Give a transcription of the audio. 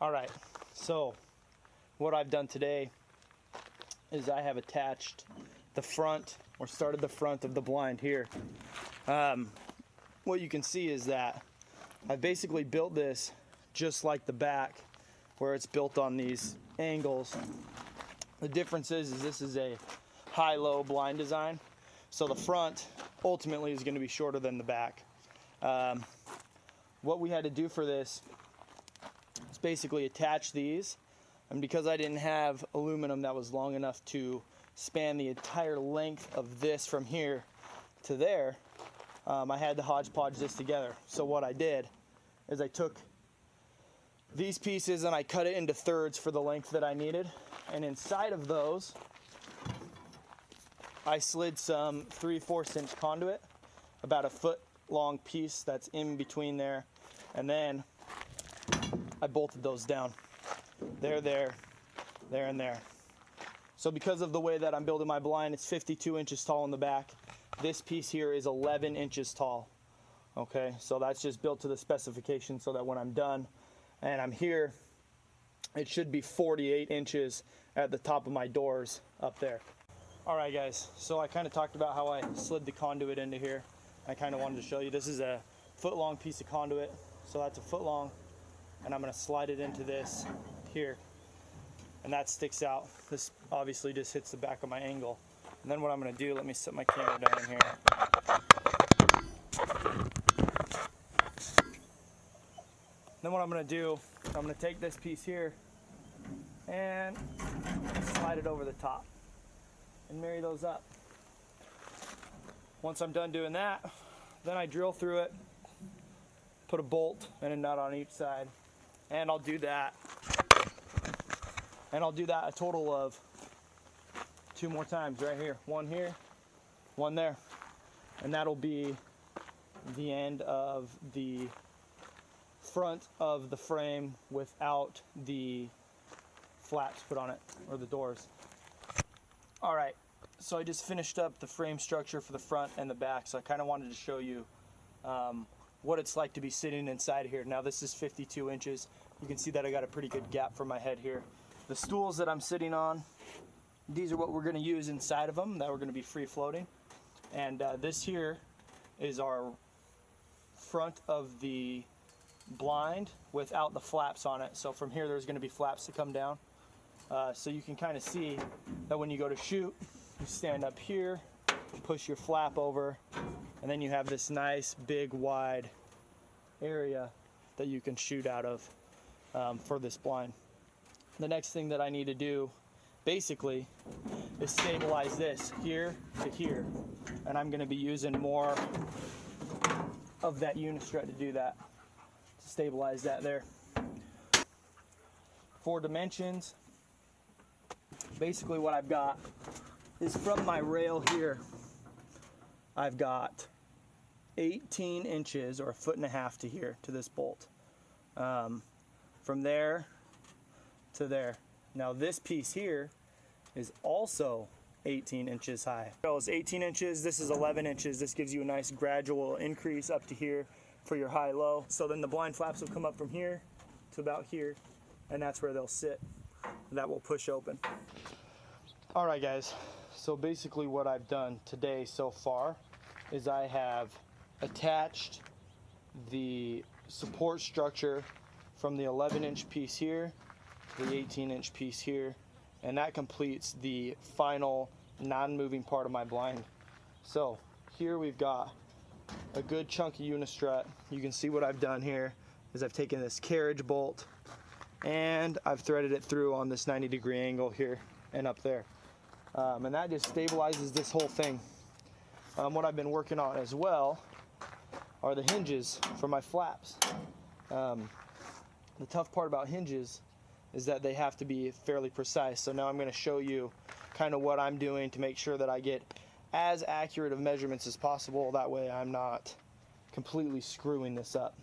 All right, so what I've done today is I have attached the front, or started the front of the blind here. What you can see is that I've basically built this just like the back, where it's built on these angles. The difference is this is a high-low blind design, so the front ultimately is going to be shorter than the back. What we had to do for this is basically attach these, and because I didn't have aluminum that was long enough to span the entire length of this from here to there, I had to hodgepodge this together. So what I did is I took these pieces and I cut it into thirds for the length that I needed, and inside of those I slid some 3/4 inch conduit, about a foot long piece that's in between there, and then I bolted those down. There, and there. So because of the way that I'm building my blind, it's 52 inches tall in the back. This piece here is 11 inches tall. Okay, so that's just built to the specification so that when I'm done and I'm here, it should be 48 inches at the top of my doors up there. All right, guys, so I kind of talked about how I slid the conduit into here. I kind of wanted to show you. This is a foot-long piece of conduit, so that's a foot long, and I'm going to slide it into this here, and that sticks out. This obviously just hits the back of my angle. And then what I'm going to do, let me set my camera down in here. Then what I'm going to do, I'm going to take this piece here and slide it over the top and marry those up. Once I'm done doing that, then I drill through it, put a bolt and a nut on each side, and I'll do that. And I'll do that a total of 2 more times right here. One here, one there. And that'll be the end of the front of the frame without the flaps put on it, or the doors. All right, so I just finished up the frame structure for the front and the back, so I kind of wanted to show you what it's like to be sitting inside here. Now this is 52 inches. You can see that I got a pretty good gap for my head here. The stools that I'm sitting on, these are what we're going to use inside of them, that we're going to be free floating. And this here is our front of the blind without the flaps on it. So from here there's going to be flaps that come down. So you can kind of see that when you go to shoot, you stand up here, push your flap over, and then you have this nice big wide area that you can shoot out of for this blind. The next thing that I need to do basically is stabilize this here to here, and I'm going to be using more of that unistrut to do that, to stabilize that there. For dimensions, basically what I've got is from my rail here, I've got 18 inches or 1.5 feet to here, to this bolt. From there to there. Now this piece here is also 18 inches high. So it's 18 inches, this is 11 inches. This gives you a nice gradual increase up to here for your high-low. So then the blind flaps will come up from here to about here, and that's where they'll sit. That will push open. All right, guys, so basically what I've done today so far is I have attached the support structure from the 11-inch piece here to the 18-inch piece here, and that completes the final non-moving part of my blind. So here we've got a good chunk of unistrut. You can see what I've done here is I've taken this carriage bolt and I've threaded it through on this 90-degree angle here and up there. And that just stabilizes this whole thing. What I've been working on as well are the hinges for my flaps. The tough part about hinges is that they have to be fairly precise. So now I'm going to show you kind of what I'm doing to make sure that I get as accurate of measurements as possible. That way I'm not completely screwing this up.